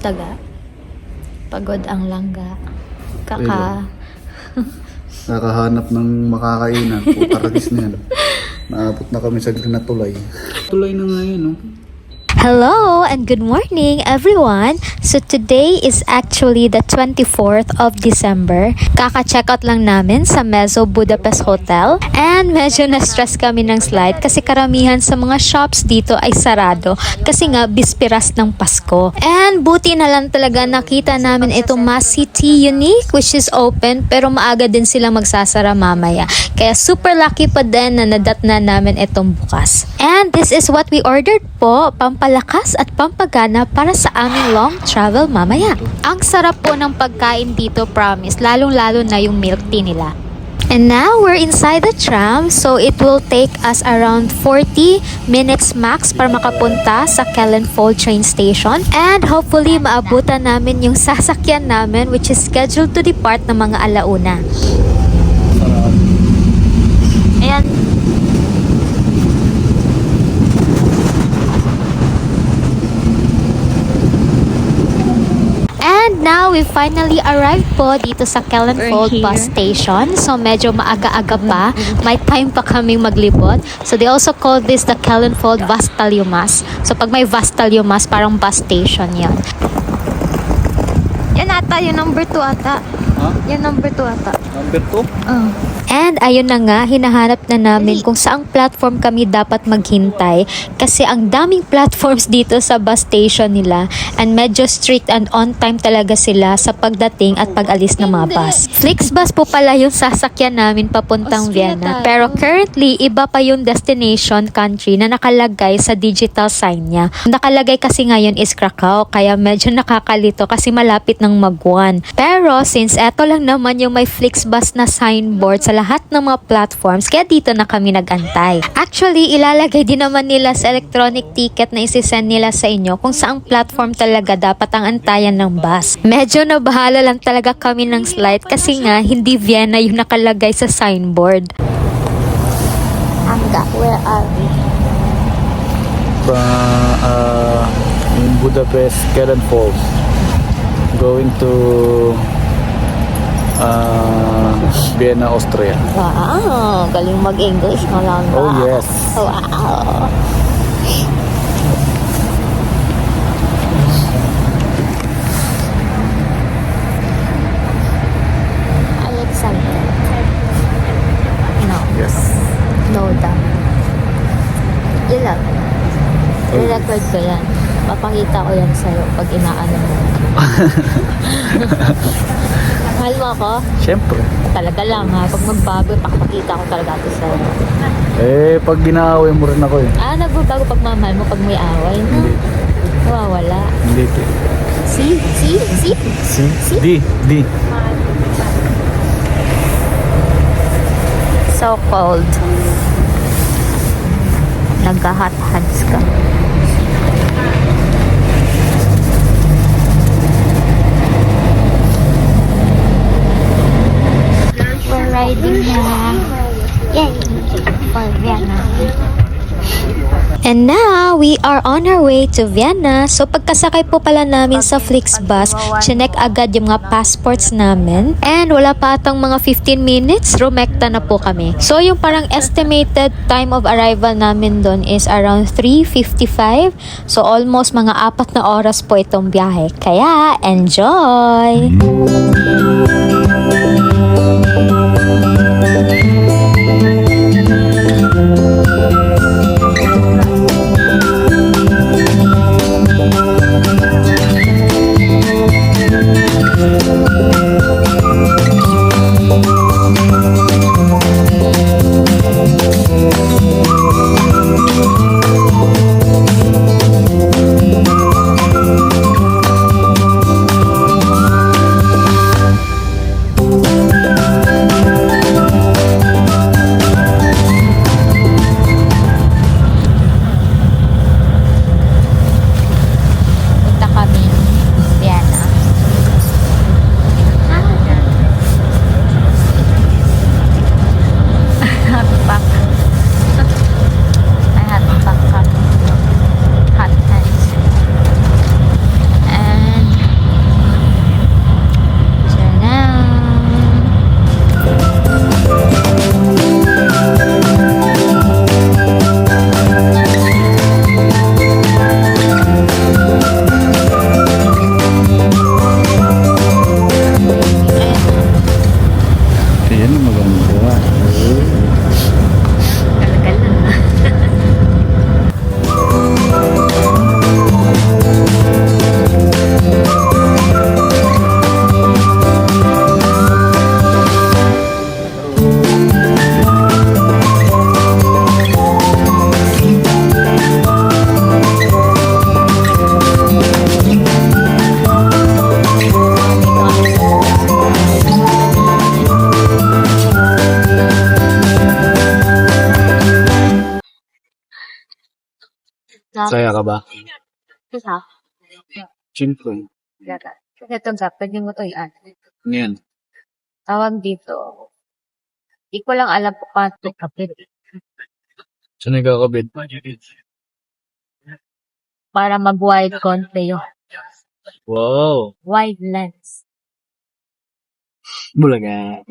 Taga. Pagod ang langga. Nakahanap ng makakainan. Putaragis na yan. Naabot na kami sa Green na Tulay. Tulay na nga yan, no? Hello and good morning everyone. So today is actually the 24th of December. Kaka-checkout lang namin sa Mezzo Budapest Hotel. And medyo na-stress kami ng slide kasi karamihan sa mga shops dito ay sarado. Kasi nga bispiras ng Pasko. And buti na lang talaga nakita namin itong Mass City Unique which is open pero maaga din sila magsasara mamaya. Kaya super lucky pa din na nadat na namin itong bukas. And this is what we ordered po. Pampalakas at pampagana para sa aming long travel mamaya. Ang sarap po ng pagkain dito, promise. Lalong-lalo na yung milk tea nila. And now, we're inside the tram. So, it will take us around 40 minutes max para makapunta sa Kellenfold train station. And hopefully, maabutan namin yung sasakyan namin which is scheduled to depart ng mga alauna. Ayan. And now, we finally arrived po dito sa Kellenfold bus station. So, medyo maaga-aga pa. May time pa kaming maglibot. So, they also call this the Kellenfold Vastaliomas. So, pag may Vastaliomas, parang bus station yan. Yan ata, yung number 2 ata. Huh? Yan number 2 ata. Number 2? And ayun na nga, hinahanap na namin kung saang platform kami dapat maghintay kasi ang daming platforms dito sa bus station nila and medyo strict and on time talaga sila sa pagdating at pag-alis ng mga bus. Flixbus po pala yung sasakyan namin papuntang Vienna pero currently iba pa yung destination country na nakalagay sa digital sign niya. Nakalagay kasi ngayon is Krakow kaya medyo nakakalito kasi malapit ng Mag-1. Pero since eto lang naman yung may Flixbus na signboard sa lahat ng mga platforms, kaya dito na kami nagantay. Actually, ilalagay din naman nila sa electronic ticket na isisend nila sa inyo kung saang platform talaga dapat ang antayan ng bus. Medyo nabahala lang talaga kami ng slide kasi nga hindi Vienna yung nakalagay sa signboard. Anga, where are we? In Budapest, Kellenfold. Going to Vienna, Austria. Wow, galing mag-English mo lang ba? Oh yes. Wow. Alexander. No. Yes. No daw. Ilan? I-record ko yan. Papakita ko yan sa'yo pag inaano mo. Mahal mo ako? Siyempre. Talaga lang ha. Pag magbago, pakapakita ko talaga ito sa'yo. Pag ginaaway mo rin ako eh. Nagbabago pag mamahal mo pag may away, no? Hindi. Wala. Hindi. See? D. So cold. Nagka-hot hands ka. We're riding na. Yay! For Vienna. And now, we are on our way to Vienna. So, pagkasakay po pala namin sa Flixbus, chinek agad yung mga passports namin. And wala pa atang mga 15 minutes, rumekta na po kami. So, yung parang estimated time of arrival namin doon is around 3:55. So, almost mga 4 na oras po itong biyahe. Kaya, enjoy! Saya ka ba? Isa. Siyempre. Ito ga, pwede mo to yan. Yan. Tawag dito. Di ko lang alam kung paano ito kapit. Saan nagkakabit? Para mag-wide konti yung Wow. wide lens. Bulaga.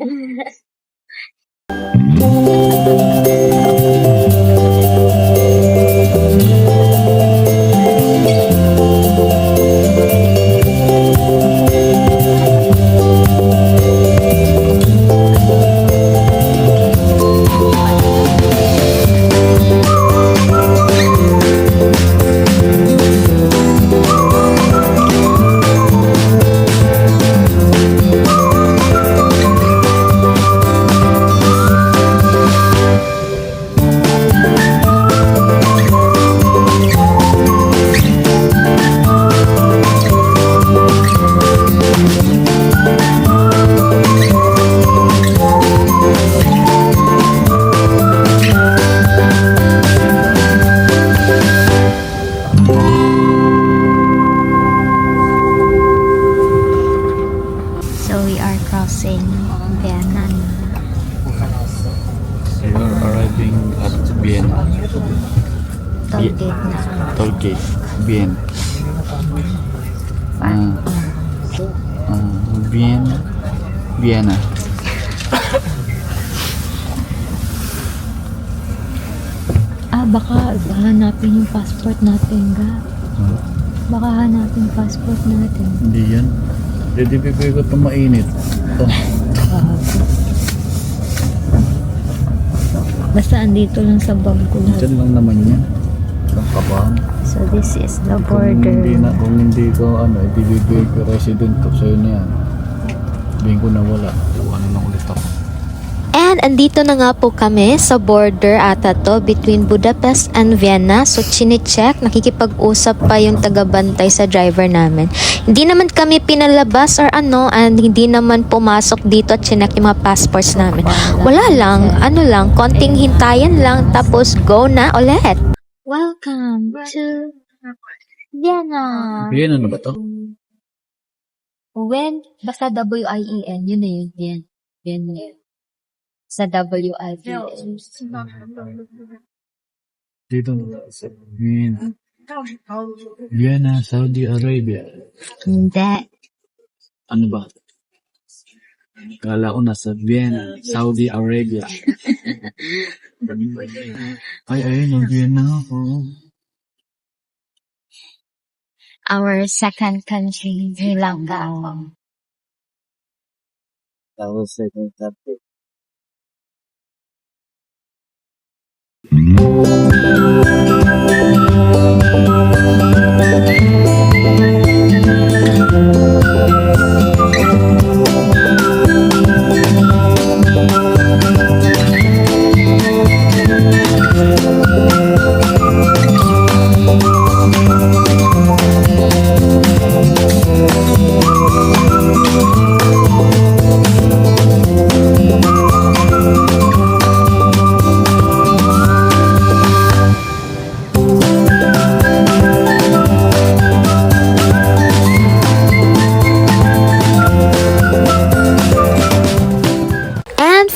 So we are crossing Vienna. We are arriving at Vienna. Toll gate na. Toll gate. Vienna. Vienna. Vienna. Baka hanapin yung passport natin, ga. Baka hanapin yung passport natin. Hindi yan. Hindi pipikot pa mainit. Oh. Basta andito lang sa bag ko. Diyan lang naman yan. Ang kabahan. So this is the Kung hindi, border. kung hindi ko hindi bibigay ko resident ko sa'yo na yan. Sabihin ko na wala. Ano na ulit ako. And andito na nga po kami sa border ata to between Budapest and Vienna. So chine-check, nakikipag-usap pa yung taga-bantay sa driver namin. Hindi naman kami pinalabas or ano, and hindi naman pumasok dito at chinek yung mga passports namin. Wala lang, konting hintayan lang tapos go na ulit. Welcome to Vienna. Vienna na ba to? When, basta W-I-E-N, yun na yun, Vienna. Sa W-I-E-N. Dito na sa Vienna. Vienna, Saudi Arabia. Hindi. Ano ba? Kala ko nasa Vienna, Saudi Arabia. Ayun, yung Vienna ako. Our second country, Sri Lanka. That was second country.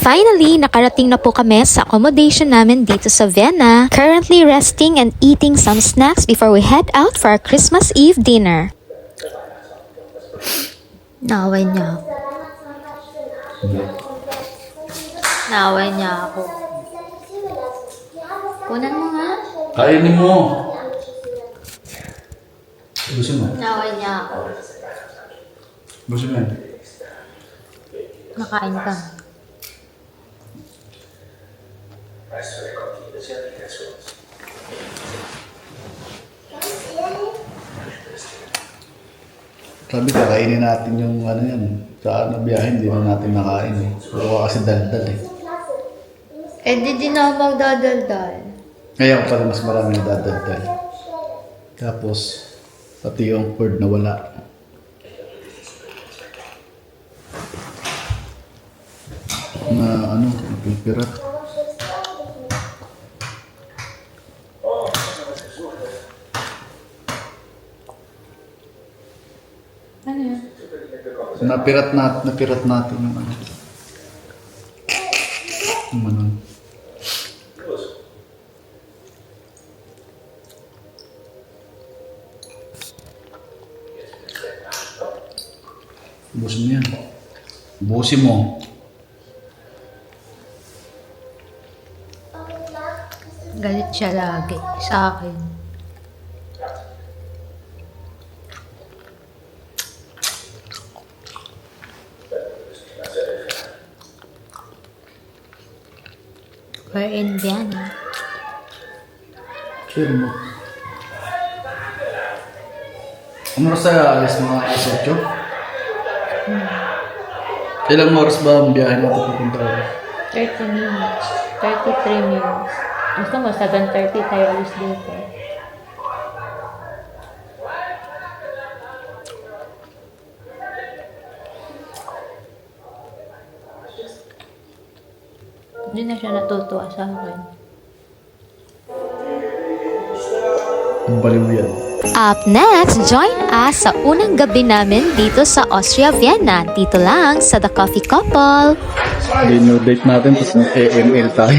Finally, nakarating na po kami sa accommodation namin dito sa Vienna. Currently resting and eating some snacks before we head out for our Christmas Eve dinner. Naway niya ako. Naway niya ako. Kunan mo nga. Kainin mo! Gusto mo? Naway niya ako. Gusto mo yan? Nakain ka. Sabi kakainin natin yung yan. Sa biyahe, hindi na natin nakain eh. Puro kasi daldal eh. Di na ako magdadaldal. Ngayon pala mas marami na dadaldal. Tapos, pati yung word na wala. Na napipirat. Ano yan? Napirat natin yung ano. Yung ano. Busin mo yan. Busin mo. Galit siya lagi sa akin. We're in Vienna. Sure mo. Ano oras tayo alis mga alas 8? Ilang oras ba ang biyahe natin pupunta ko? 30 minutes. 33 minutes. Gusto mo, 7:30 tayo alis dito. Hindi na siya natutuwa sa akin. Ang baliw yan. Up next, join us sa unang gabi namin dito sa Austria, Vienna. Dito lang sa The Coffee Couple. Dinner date natin, tapos ng AML tayo.